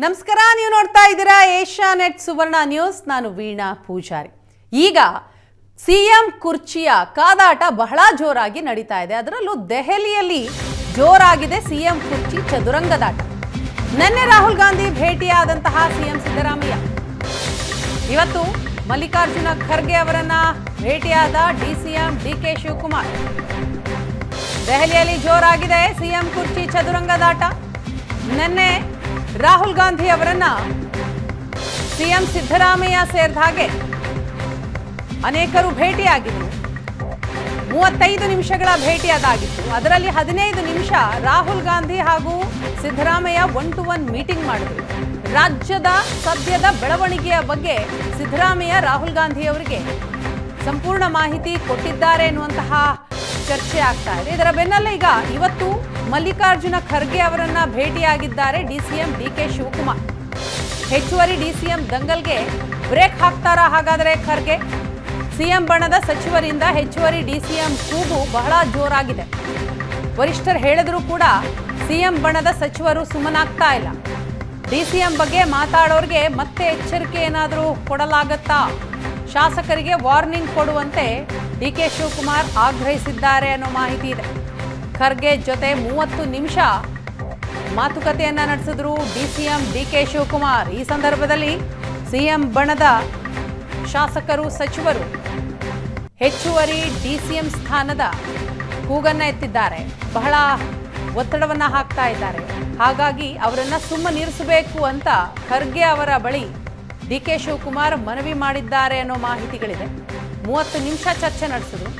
ನಮಸ್ಕಾರ, ನೀವು ನೋಡ್ತಾ ಇದ್ದೀರಾ ಏಷ್ಯಾನೆಟ್ ಸುವರ್ಣ ನ್ಯೂಸ್. ನಾನು ವೀಣಾ ಪೂಜಾರಿ. ಈಗ ಸಿಎಂ ಕುರ್ಚಿಯ ಕಾದಾಟ ಬಹಳ ಜೋರಾಗಿ ನಡೀತಾ ಇದೆ. ಅದರಲ್ಲೂ ದೆಹಲಿಯಲ್ಲಿ ಜೋರಾಗಿದೆ ಸಿಎಂ ಕುರ್ಚಿ ಚದುರಂಗದಾಟ. ನಿನ್ನೆ ರಾಹುಲ್ ಗಾಂಧಿ ಭೇಟಿಯಾದಂತಹ ಸಿಎಂ ಸಿದ್ದರಾಮಯ್ಯ ಇವತ್ತು ಮಲ್ಲಿಕಾರ್ಜುನ ಖರ್ಗೆ ಅವರನ್ನ ಭೇಟಿಯಾದ ಡಿಸಿಎಂ ಡಿಕೆ ಶಿವಕುಮಾರ್. ದೆಹಲಿಯಲ್ಲಿ ಜೋರಾಗಿದೆ ಸಿಎಂ ಕುರ್ಚಿ ಚದುರಂಗದಾಟ. ನಿನ್ನೆ ರಾಹುಲ್ ಗಾಂಧಿ ಅವರನ್ನ ಸಿಎಂ ಸಿದ್ದರಾಮಯ್ಯ ಸೇರಿದ ಹಾಗೆ ಅನೇಕರು ಭೇಟಿಯಾಗಿದ್ರು. 35 ನಿಮಿಷಗಳ ಭೇಟಿಯಾದಾಗಿತ್ತು. ಅದರಲ್ಲಿ 15 ನಿಮಿಷ ರಾಹುಲ್ ಗಾಂಧಿ ಹಾಗೂ ಸಿದ್ದರಾಮಯ್ಯ 1-to-1 ಮೀಟಿಂಗ್ ಮಾಡಿದ್ರು. ರಾಜ್ಯದ ಸದ್ಯದ ಬೆಳವಣಿಗೆಯ ಬಗ್ಗೆ ಸಿದ್ದರಾಮಯ್ಯ ರಾಹುಲ್ ಗಾಂಧಿ ಅವರಿಗೆ ಸಂಪೂರ್ಣ ಮಾಹಿತಿ ಕೊಟ್ಟಿದ್ದಾರೆ ಎನ್ನುವಂತಹ ಚರ್ಚೆ ಆಗ್ತಾ ಇದೆ. ಇದರ ಬೆನ್ನಲ್ಲೇ ಈಗ ಇವತ್ತು ಮಲ್ಲಿಕಾರ್ಜುನ ಖರ್ಗೆ ಅವರನ್ನ ಭೇಟಿಯಾಗಿದ್ದಾರೆ ಡಿಸಿಎಂ ಡಿಕೆ ಶಿವಕುಮಾರ್. ಹೆಚ್ಚುವರಿ ಡಿಸಿಎಂ ದಂಗಲ್ಗೆ ಬ್ರೇಕ್ ಹಾಕ್ತಾರಾ ಹಾಗಾದರೆ ಖರ್ಗೆ? ಸಿಎಂ ಬಣದ ಸಚಿವರಿಂದ ಹೆಚ್ಚುವರಿ ಡಿಸಿಎಂ ಕೂಗು ಬಹಳ ಜೋರಾಗಿದೆ. ವರಿಷ್ಠರು ಹೇಳಿದ್ರು ಕೂಡ ಸಿಎಂ ಬಣದ ಸಚಿವರು ಸುಮ್ಮನಾಗ್ತಾ ಇಲ್ಲ. ಡಿಸಿಎಂ ಬಗ್ಗೆ ಮಾತಾಡೋರಿಗೆ ಮತ್ತೆ ಎಚ್ಚರಿಕೆ ಏನಾದರೂ ಕೊಡಲಾಗತ್ತಾ? ಶಾಸಕರಿಗೆ ವಾರ್ನಿಂಗ್ ಕೊಡುವಂತೆ ಡಿಕೆ ಶಿವಕುಮಾರ್ ಆಗ್ರಹಿಸಿದ್ದಾರೆ ಅನ್ನೋ ಮಾಹಿತಿ ಇದೆ. ಖರ್ಗೆ ಜೊತೆ 30 ನಿಮಿಷ ಮಾತುಕತೆಯನ್ನ ನಡೆಸಿದ್ರು ಡಿಸಿಎಂ ಡಿಕೆ ಶಿವಕುಮಾರ್. ಈ ಸಂದರ್ಭದಲ್ಲಿ ಸಿಎಂ ಬಣದ ಶಾಸಕರು ಸಚಿವರು ಹೆಚ್ಚುವರಿ ಡಿಸಿಎಂ ಸ್ಥಾನದ ಕೂಗನ್ನ ಎತ್ತಿದ್ದಾರೆ. ಬಹಳ ಒತ್ತಡವನ್ನ ಹಾಕ್ತಾ ಇದ್ದಾರೆ. ಹಾಗಾಗಿ ಅವರನ್ನ ಸುಮ್ಮನಿರಿಸಬೇಕು ಅಂತ ಖರ್ಗೆ ಅವರ ಬಳಿ ಡಿಕೆ ಶಿವಕುಮಾರ್ ಮನವಿ ಮಾಡಿದ್ದಾರೆ ಅನ್ನೋ ಮಾಹಿತಿಗಳಿದೆ. 30 ನಿಮಿಷ ಚರ್ಚೆ ನಡೆಸಿದ್ರು.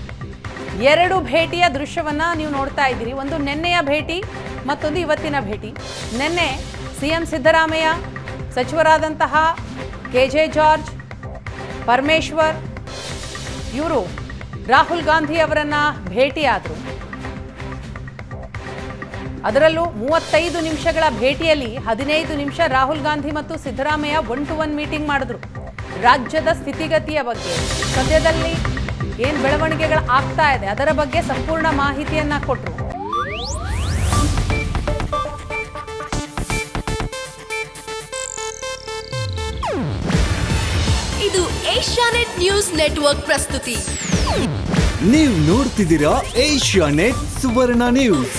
2 ಭೇಟಿಯ ದೃಶ್ಯವನ್ನ ನೀವು ನೋಡ್ತಾ ಇದ್ದೀರಿ. ಒಂದು ನೆನ್ನೆಯ ಭೇಟಿ, ಮತ್ತೊಂದು ಇವತ್ತಿನ ಭೇಟಿ. ನಿನ್ನೆ ಸಿಎಂ ಸಿದ್ದರಾಮಯ್ಯ, ಸಚಿವರಾದಂತಹ ಕೆಜೆ ಜಾರ್ಜ್, ಪರಮೇಶ್ವರ್ ಇವರು ರಾಹುಲ್ ಗಾಂಧಿ ಅವರನ್ನ ಭೇಟಿಯಾದರು. ಅದರಲ್ಲೂ 35 ನಿಮಿಷಗಳ ಭೇಟಿಯಲ್ಲಿ 15 ನಿಮಿಷ ರಾಹುಲ್ ಗಾಂಧಿ ಮತ್ತು ಸಿದ್ದರಾಮಯ್ಯ 1-to-1 ಮೀಟಿಂಗ್ ಮಾಡಿದ್ರು. ರಾಜ್ಯದ ಸ್ಥಿತಿಗತಿಯ ಬಗ್ಗೆ, ಸದ್ಯದಲ್ಲಿ ಏನು ಬೆಳವಣಿಗೆಗಳು ಆಗ್ತಾ ಇದೆ ಅದರ ಬಗ್ಗೆ ಸಂಪೂರ್ಣ ಮಾಹಿತಿಯನ್ನ ಕೊಟ್ಟರು. ಇದು ಏಷ್ಯಾನೆಟ್ ನ್ಯೂಸ್ ನೆಟ್ವರ್ಕ್ ಪ್ರಸ್ತುತಿ. ನೀವು ನೋಡ್ತಿದ್ದೀರಾ ಏಷ್ಯಾನೆಟ್ ಸುವರ್ಣ ನ್ಯೂಸ್.